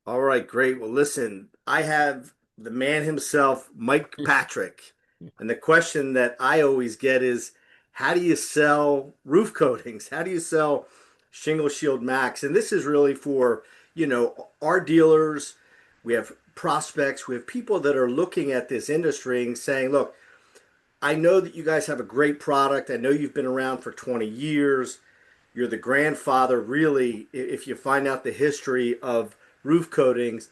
All right, great. Well, listen, I have the man himself, Mike Patrick. And the question that I always get is, how do you sell roof coatings? How do you sell Shingle Shield Max? And this is really for, our dealers. We have prospects, we have people that are looking at this industry and saying, look, I know that you guys have a great product. I know you've been around for 20 years. You're the grandfather, really, if you find out the history of roof coatings.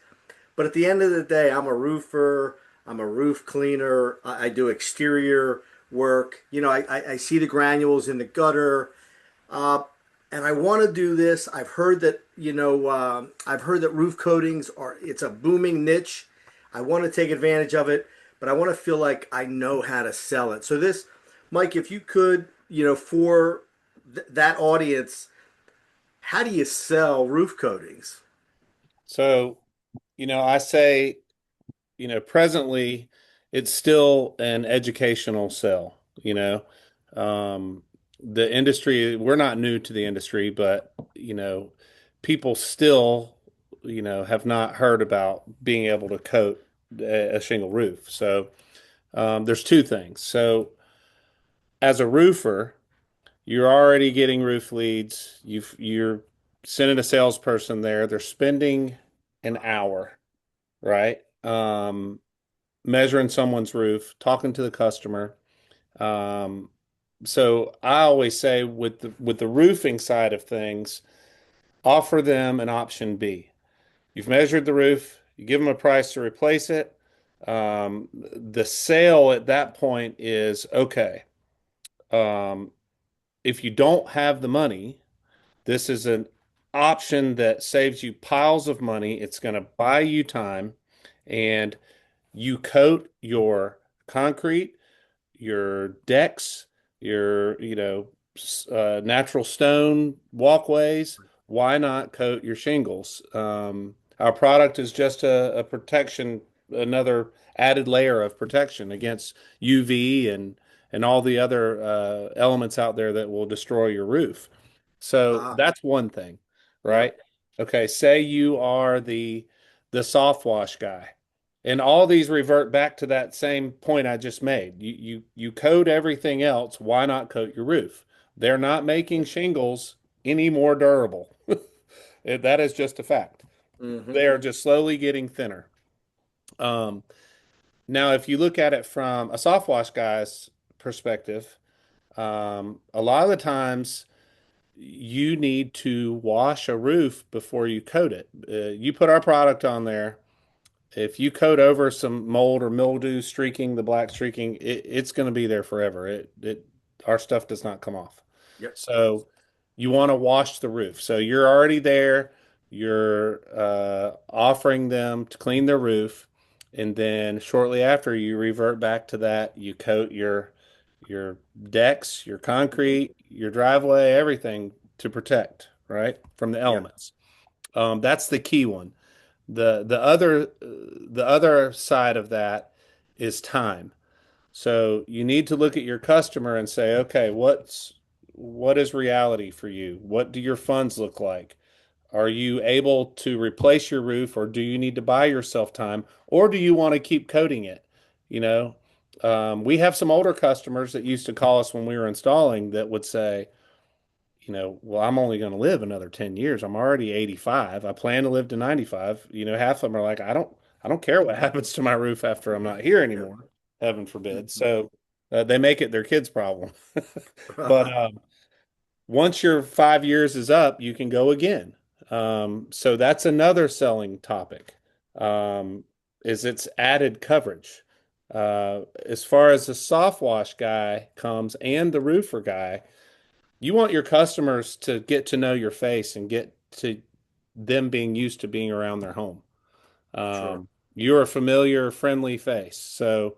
But at the end of the day, I'm a roofer, I'm a roof cleaner, I do exterior work. I see the granules in the gutter, uh, and I want to do this. I've heard that roof coatings it's a booming niche. I want to take advantage of it, but I want to feel like I know how to sell it. So this, Mike, if you could, for that audience, how do you sell roof coatings? So, I say, presently it's still an educational sell, Um, the industry, we're not new to the industry, but, people still, have not heard about being able to coat a shingle roof. So, there's two things. So, as a roofer, you're already getting roof leads. You're sending a salesperson there. They're spending an hour, right? Measuring someone's roof, talking to the customer. Um, so I always say with the roofing side of things, offer them an option B. You've measured the roof, you give them a price to replace it. The sale at that point is okay. Um, if you don't have the money, this is an option that saves you piles of money. It's going to buy you time, and you coat your concrete, your decks, your, natural stone walkways. Why not coat your shingles? Our product is just a protection, another added layer of protection against UV and all the other elements out there that will destroy your roof. So Ah, that's one thing, yep. right? Okay, say you are the soft wash guy. And all these revert back to that same point I just made. You coat everything else, why not coat your roof? They're not making shingles any more durable. That is just a fact. Hmm. They are just slowly getting thinner. Um, Now, if you look at it from a soft wash guy's perspective, a lot of the times you need to wash a roof before you coat it. You put our product on there. If you coat over some mold or mildew streaking, the black streaking, it's going to be there forever. Our stuff does not come off. Yep. So you want to wash the roof. So you're already there. You're offering them to clean their roof, and then shortly after you revert back to that. You coat your decks, your concrete, your driveway, everything to protect, right, from the Yep. elements. That's the key one. The other side of that is time. So you need to look at your customer and say, okay, what is reality for you? What do your funds look like? Are you able to replace your roof, or do you need to buy yourself time, or do you want to keep coating it? You know, we have some older customers that used to call us when we were installing that would say, well, I'm only going to live another 10 years. I'm already 85. I plan to live to 95. Half of them are like, I don't care what happens to my roof after I'm not here Yep. anymore, heaven forbid. So they make it their kids' problem. But Hmm. once your 5 years is up, you can go again. So that's another selling topic, is its added coverage. As far as the soft wash guy comes and the roofer guy, you want your customers to get to know your face and get to them being used to being around their home. Sure. You're a familiar, friendly face. So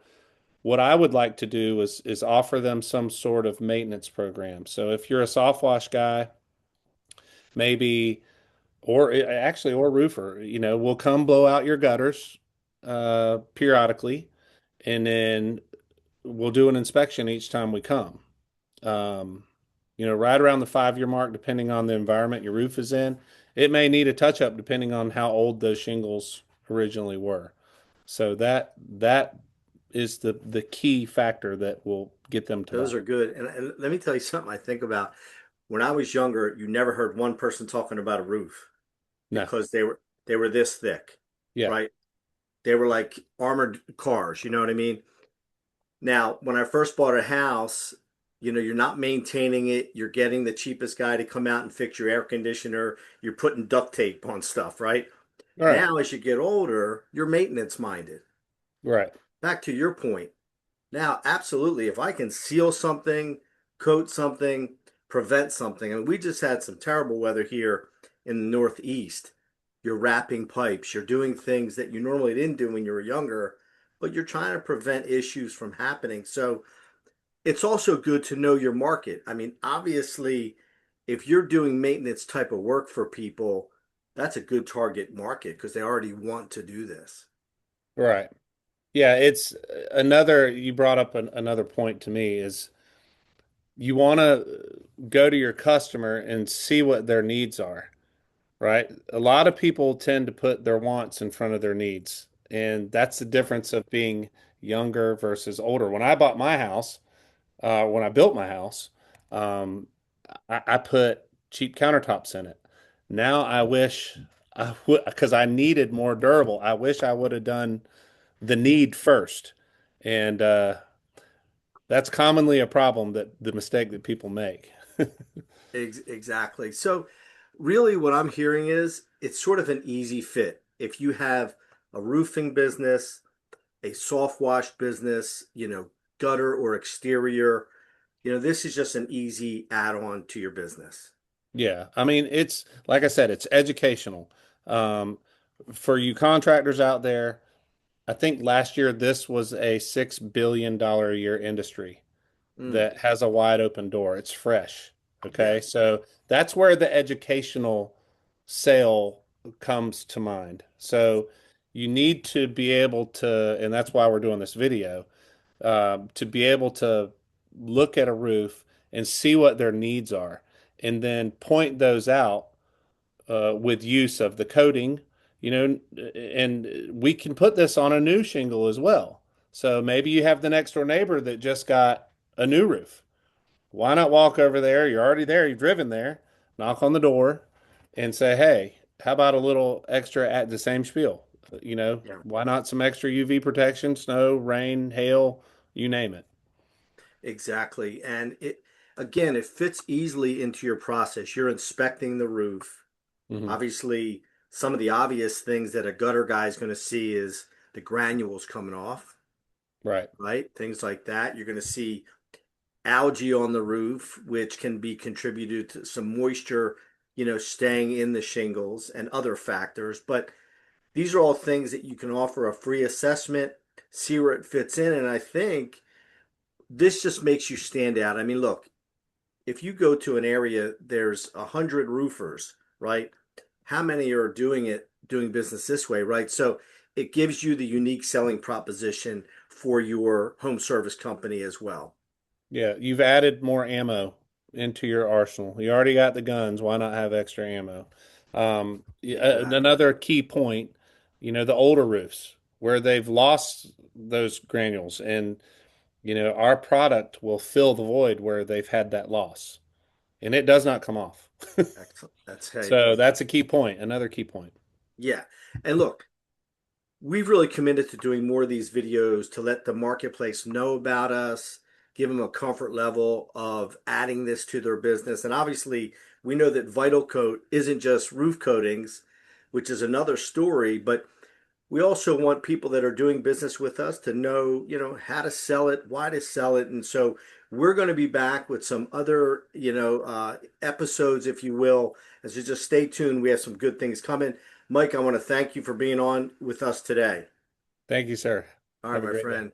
what I would like to do is offer them some sort of maintenance program. So if you're a soft wash guy, maybe or roofer, we'll come blow out your gutters periodically, and then we'll do an inspection each time we come. Um, right around the 5 year mark, depending on the environment your roof is in. it may need a touch up depending on how old those shingles originally were. So that is the key factor that will get them to Those buy. are good. And let me tell you something I think about. When I was younger, you never heard one person talking about a roof No. because they were this thick, Yeah. right? They were like armored cars, you know what I mean? Now, when I first bought a house, you're not maintaining it. You're getting the cheapest guy to come out and fix your air conditioner. You're putting duct tape on stuff, right? All right. Now, as you get older, you're maintenance minded. Right. Back to your point. Now, absolutely, if I can seal something, coat something, prevent something, and we just had some terrible weather here in the Northeast. You're wrapping pipes, you're doing things that you normally didn't do when you were younger, but you're trying to prevent issues from happening. So it's also good to know your market. I mean, obviously, if you're doing maintenance type of work for people, that's a good target market because they already want to do this. Right. Yeah, it's another, you brought up another point to me is you want to go to your customer and see what their needs are, right? A lot of people tend to put their wants in front of their needs, and that's the Right. difference of being younger versus older. When I bought my house, when I built my house, um, I put cheap countertops in it. Now I wish I would, because I needed more durable. I wish I would have done the need first. And that's commonly a problem that the mistake that people make. Exactly. So, really, what I'm hearing is it's sort of an easy fit. If you have a roofing business, a soft wash business, gutter or exterior, this is just an easy add-on to your business. Yeah. I mean, it's like I said, it's educational. Um, for you contractors out there, I think last year this was a $6 billion a year industry Mm, that has a wide open door. It's fresh. yeah, Okay. So that's where the educational sale comes to mind. So you need to be able to, and that's why we're doing this video, to be able to look at a roof and see what their needs are, and then point those out with use of the coating, and we can put this on a new shingle as well. So maybe you have the next door neighbor that just got a new roof. Why not walk over there? You're already there, you've driven there, knock on the door and say, hey, how about a little extra at the same spiel? yeah, Why not some extra UV protection, snow, rain, hail, you name it. exactly. And it fits easily into your process. You're inspecting the roof. Hmm. Obviously, some of the obvious things that a gutter guy is going to see is the granules coming off, Right. right? Things like that. You're going to see algae on the roof, which can be contributed to some moisture, staying in the shingles and other factors. But these are all things that you can offer a free assessment, see where it fits in. And I think this just makes you stand out. I mean, look, if you go to an area, there's 100 roofers, right? How many are doing business this way, right? So it gives you the unique selling proposition for your home service company as well. Yeah, you've added more ammo into your arsenal. You already got the guns. Why not have extra ammo? Exactly. Another key point, the older roofs where they've lost those granules, and our product will fill the void where they've had that loss, and it does not come off. Excellent. That's hey, So that's a key point. Another key point. yeah. And look, we've really committed to doing more of these videos to let the marketplace know about us, give them a comfort level of adding this to their business. And obviously, we know that Vital Coat isn't just roof coatings, which is another story, but we also want people that are doing business with us to know, how to sell it, why to sell it. And so we're going to be back with some other, episodes, if you will, as you just stay tuned. We have some good things coming. Mike, I want to thank you for being on with us today. Thank you, sir. All right, Have a my great day. friend.